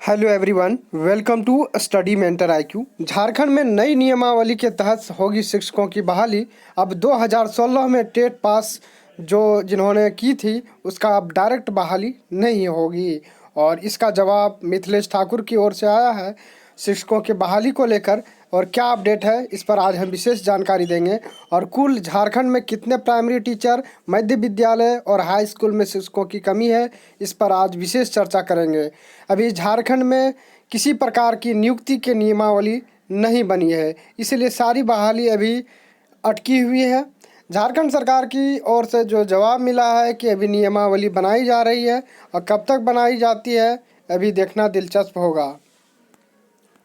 Hello everyone, welcome to study mentor IQ. Jharkhand में नई नियमावली के तहत होगी शिक्षकों की बहाली। अब 2016 में टेट पास जिन्होंने की थी उसका अब डायरेक्ट बहाली नहीं होगी और इसका जवाब मिथिलेश ठाकुर की ओर से आया है शिक्षकों की बहाली को लेकर। और क्या अपडेट है इस पर आज हम विशेष जानकारी देंगे। और कुल झारखंड में कितने प्राइमरी टीचर, मध्य विद्यालय और हाई स्कूल में शिक्षकों की कमी है, इस पर आज विशेष चर्चा करेंगे। अभी झारखंड में किसी प्रकार की नियुक्ति की नियमावली नहीं बनी है, इसलिए सारी बहाली अभी अटकी हुई है। झारखंड सरकार की ओर से जो जवाब मिला है कि अभी नियमावली बनाई जा रही है और कब तक बनाई जाती है अभी देखना दिलचस्प होगा।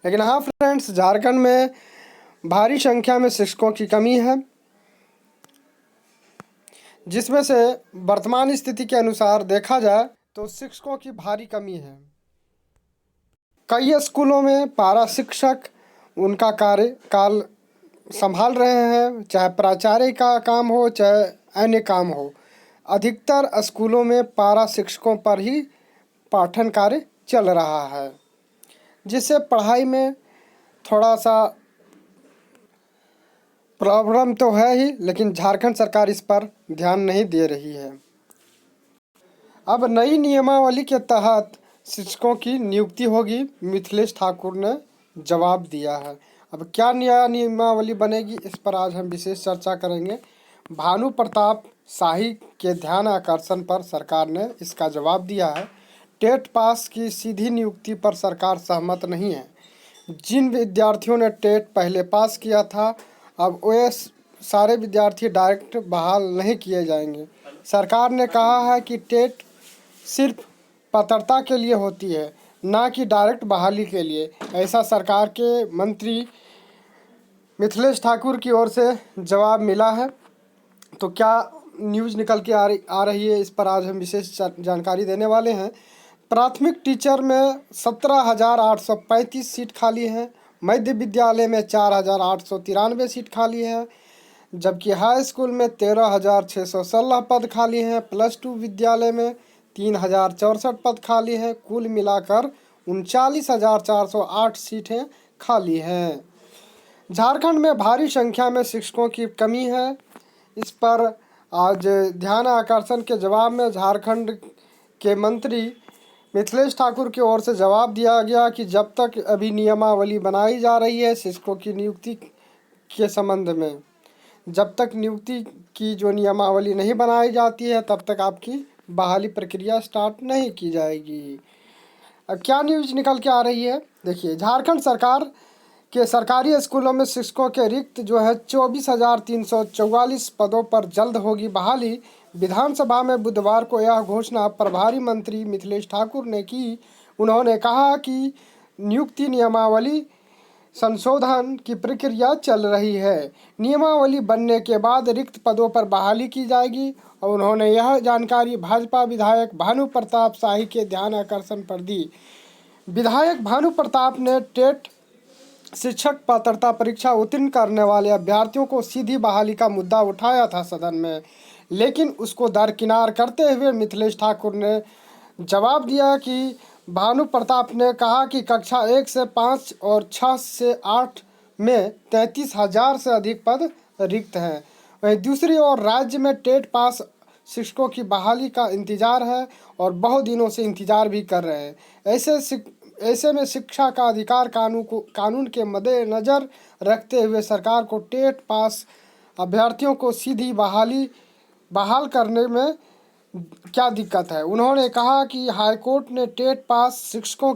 लेकिन हाँ फ्रेंड्स, झारखंड में भारी संख्या में शिक्षकों की कमी है, जिसमें से वर्तमान स्थिति के अनुसार देखा जाए तो शिक्षकों की भारी कमी है। कई स्कूलों में पारा शिक्षक उनका कार्यकाल संभाल रहे हैं, चाहे प्राचार्य का काम हो चाहे अन्य काम हो। अधिकतर स्कूलों में पारा शिक्षकों पर ही पाठन कार्य चल रहा है, जिससे पढ़ाई में थोड़ा सा प्रॉब्लम तो है ही, लेकिन झारखंड सरकार इस पर ध्यान नहीं दे रही है। अब नई नियमावली के तहत शिक्षकों की नियुक्ति होगी, मिथिलेश ठाकुर ने जवाब दिया है। अब क्या नया नियमावली बनेगी इस पर आज हम विशेष चर्चा करेंगे। भानु प्रताप शाही के ध्यान आकर्षण पर सरकार ने इसका जवाब दिया है। टेट पास की सीधी नियुक्ति पर सरकार सहमत नहीं है। जिन विद्यार्थियों ने टेट पहले पास किया था, अब वे सारे विद्यार्थी डायरेक्ट बहाल नहीं किए जाएंगे। सरकार ने कहा है कि टेट सिर्फ पात्रता के लिए होती है, ना कि डायरेक्ट बहाली के लिए। ऐसा सरकार के मंत्री मिथिलेश ठाकुर की ओर से जवाब मिला है। तो क्या न्यूज़ निकल के आ रही है, इस पर आज हम विशेष जानकारी देने वाले हैं। प्राथमिक टीचर में 17,835 सीट खाली हैं, मध्य विद्यालय में 4,893 सीट खाली है, जबकि हाई स्कूल में 13,616 पद खाली हैं। +2 विद्यालय में 3,064 पद खाली हैं। कुल मिलाकर 39,408 सीटें खाली हैं। झारखंड में भारी संख्या में शिक्षकों की कमी है। इस पर आज ध्यान आकर्षण के जवाब में झारखंड के मंत्री मिथिलेश ठाकुर की ओर से जवाब दिया गया कि जब तक अभी नियमावली बनाई जा रही है शिक्षकों की नियुक्ति के संबंध में, जब तक नियुक्ति की जो नियमावली नहीं बनाई जाती है तब तक आपकी बहाली प्रक्रिया स्टार्ट नहीं की जाएगी। अब क्या न्यूज़ निकल के आ रही है, देखिए। झारखंड सरकार के सरकारी स्कूलों में शिक्षकों के रिक्त जो है 24,344 पदों पर जल्द होगी बहाली। विधानसभा में बुधवार को यह घोषणा प्रभारी मंत्री मिथिलेश ठाकुर ने की। उन्होंने कहा कि नियुक्ति नियमावली संशोधन की प्रक्रिया चल रही है। नियमावली बनने के बाद रिक्त पदों पर बहाली की जाएगी। और उन्होंने यह जानकारी भाजपा विधायक भानु प्रताप शाही के ध्यान आकर्षण पर दी। विधायक भानु प्रताप ने टेट शिक्षक पात्रता परीक्षा उत्तीर्ण करने वाले अभ्यर्थियों को सीधी बहाली का मुद्दा उठाया था सदन में, लेकिन उसको दरकिनार करते हुए मिथिलेश ठाकुर ने जवाब दिया कि भानु प्रताप ने कहा कि कक्षा 1 से 5 और 6 से 8 में 33,000 से अधिक पद रिक्त हैं। वहीं दूसरी ओर राज्य में टेट पास शिक्षकों की बहाली का इंतजार है और बहुत दिनों से इंतजार भी कर रहे हैं। ऐसे में शिक्षा का अधिकार कानून के मद्देनज़र रखते हुए सरकार को टेट पास अभ्यर्थियों को सीधी बहाल करने में क्या दिक्कत है। उन्होंने कहा कि हाईकोर्ट ने टेट पास शिक्षकों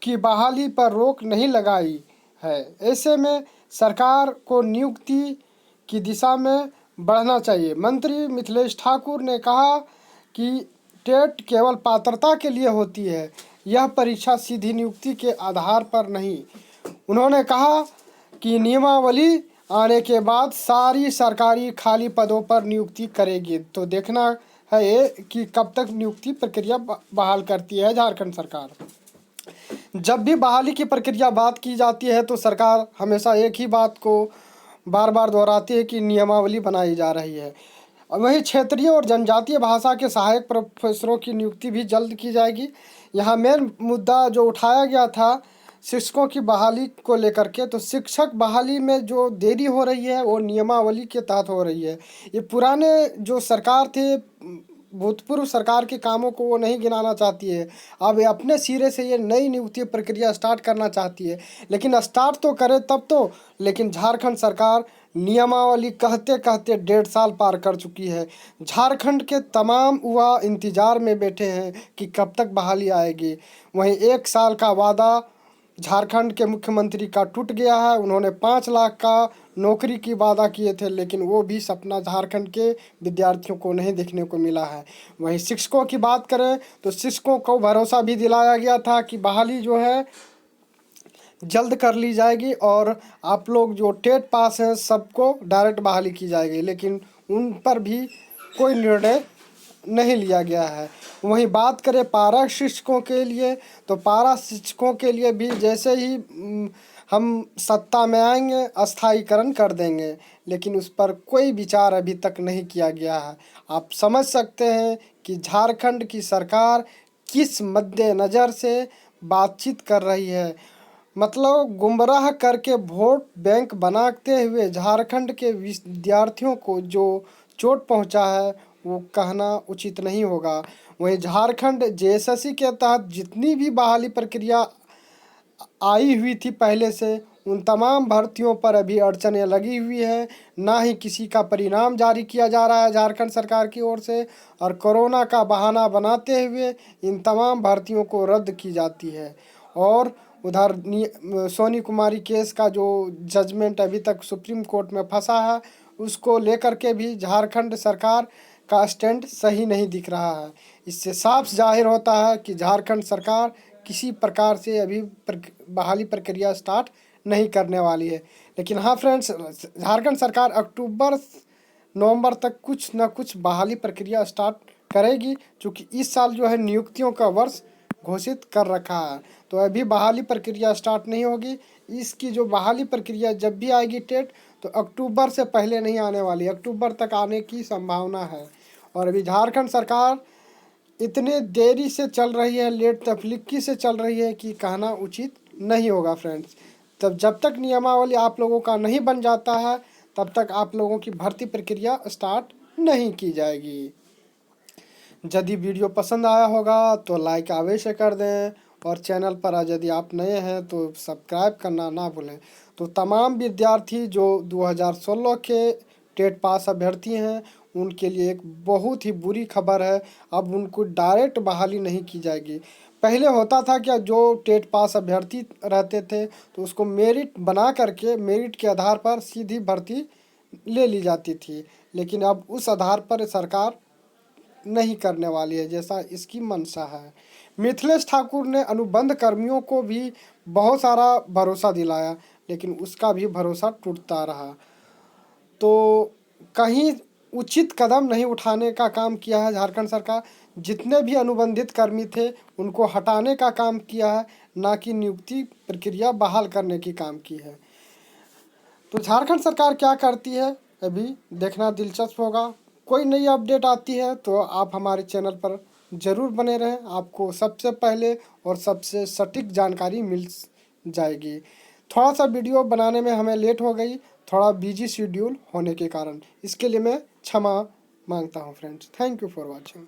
की बहाली पर रोक नहीं लगाई है। ऐसे में सरकार को नियुक्ति की दिशा में बढ़ना चाहिए। मंत्री मिथिलेश ठाकुर ने कहा कि टेट केवल पात्रता के लिए होती है, यह परीक्षा सीधी नियुक्ति के आधार पर नहीं। उन्होंने कहा कि नियमावली आने के बाद सारी सरकारी खाली पदों पर नियुक्ति करेगी। तो देखना है ये कि कब तक नियुक्ति प्रक्रिया बहाल करती है झारखंड सरकार। जब भी बहाली की प्रक्रिया बात की जाती है तो सरकार हमेशा एक ही बात को बार बार दोहराती है कि नियमावली बनाई जा रही है। वहीं क्षेत्रीय और जनजातीय भाषा के सहायक प्रोफेसरों की नियुक्ति भी जल्द की जाएगी। यहाँ मेन मुद्दा जो उठाया गया था शिक्षकों की बहाली को लेकर के, तो शिक्षक बहाली में जो देरी हो रही है वो नियमावली के तहत हो रही है। ये पुराने जो सरकार थे, भूतपूर्व सरकार के कामों को वो नहीं गिनाना चाहती है। अब ये अपने सिरे से ये नई नियुक्ति प्रक्रिया स्टार्ट करना चाहती है, लेकिन स्टार्ट तो करे तब तो। लेकिन झारखंड सरकार नियमावली कहते कहते 1.5 साल पार कर चुकी है। झारखंड के तमाम युवा इंतजार में बैठे हैं कि कब तक बहाली आएगी। वहीं 1 साल का वादा झारखंड के मुख्यमंत्री का टूट गया है। उन्होंने 5 लाख का नौकरी की वादा किए थे, लेकिन वो भी सपना झारखंड के विद्यार्थियों को नहीं देखने को मिला है। वहीं शिक्षकों की बात करें तो शिक्षकों को भरोसा भी दिलाया गया था कि बहाली जो है जल्द कर ली जाएगी और आप लोग जो टेट पास हैं सबको डायरेक्ट बहाली की जाएगी, लेकिन उन पर भी कोई निर्णय नहीं लिया गया है। वहीं बात करें पारा शिक्षकों के लिए, तो पारा शिक्षकों के लिए भी जैसे ही हम सत्ता में आएंगे अस्थायीकरण कर देंगे, लेकिन उस पर कोई विचार अभी तक नहीं किया गया है। आप समझ सकते हैं कि झारखंड की सरकार किस मद्देनज़र से बातचीत कर रही है। मतलब गुमराह करके वोट बैंक बनाते हुए झारखंड के विद्यार्थियों को जो चोट पहुंचा है वो कहना उचित नहीं होगा। वहीं झारखंड जेएसएससी के तहत जितनी भी बहाली प्रक्रिया आई हुई थी पहले से, उन तमाम भर्तियों पर अभी अड़चनें लगी हुई है। ना ही किसी का परिणाम जारी किया जा रहा है झारखंड सरकार की ओर से, और कोरोना का बहाना बनाते हुए इन तमाम भर्तियों को रद्द की जाती है। और उधर सोनी कुमारी केस का जो जजमेंट अभी तक सुप्रीम कोर्ट में फंसा है, उसको लेकर के भी झारखंड सरकार का स्टैंड सही नहीं दिख रहा है। इससे साफ जाहिर होता है कि झारखंड सरकार किसी प्रकार से अभी बहाली प्रक्रिया स्टार्ट नहीं करने वाली है। लेकिन हाँ फ्रेंड्स, झारखंड सरकार अक्टूबर नवंबर तक कुछ न कुछ बहाली प्रक्रिया स्टार्ट करेगी, क्योंकि इस साल जो है नियुक्तियों का वर्ष घोषित कर रखा है। तो अभी बहाली प्रक्रिया स्टार्ट नहीं होगी। इसकी जो बहाली प्रक्रिया जब भी आएगी टेट, तो अक्टूबर से पहले नहीं आने वाली, अक्टूबर तक आने की संभावना है। और अभी झारखंड सरकार इतने देरी से चल रही है, लेट तफलीकी से चल रही है कि कहना उचित नहीं होगा फ्रेंड्स। तब जब तक नियमावली आप लोगों का नहीं बन जाता है, तब तक आप लोगों की भर्ती प्रक्रिया स्टार्ट नहीं की जाएगी। यदि वीडियो पसंद आया होगा तो लाइक अवश्य कर दें, और चैनल पर आज यदि आप नए हैं तो सब्सक्राइब करना ना भूलें। तो तमाम विद्यार्थी जो 2016 के टेट पास अभ्यर्थी हैं, उनके लिए एक बहुत ही बुरी खबर है। अब उनको डायरेक्ट बहाली नहीं की जाएगी। पहले होता था कि जो टेट पास अभ्यर्थी रहते थे तो उसको मेरिट बना करके मेरिट के आधार पर सीधी भर्ती ले ली जाती थी, लेकिन अब उस आधार पर सरकार नहीं करने वाली है जैसा इसकी मंशा है। मिथिलेश ठाकुर ने अनुबंध कर्मियों को भी बहुत सारा भरोसा दिलाया, लेकिन उसका भी भरोसा टूटता रहा। तो कहीं उचित कदम नहीं उठाने का काम किया है झारखंड सरकार। जितने भी अनुबंधित कर्मी थे उनको हटाने का काम किया है, ना कि नियुक्ति प्रक्रिया बहाल करने की काम की है। तो झारखंड सरकार क्या करती है अभी देखना दिलचस्प होगा। कोई नई अपडेट आती है तो आप हमारे चैनल पर ज़रूर बने रहें, आपको सबसे पहले और सबसे सटीक जानकारी मिल जाएगी। थोड़ा सा वीडियो बनाने में हमें लेट हो गई, थोड़ा बिजी शेड्यूल होने के कारण। इसके लिए मैं क्षमा मांगता हूँ friends. Thank you for watching.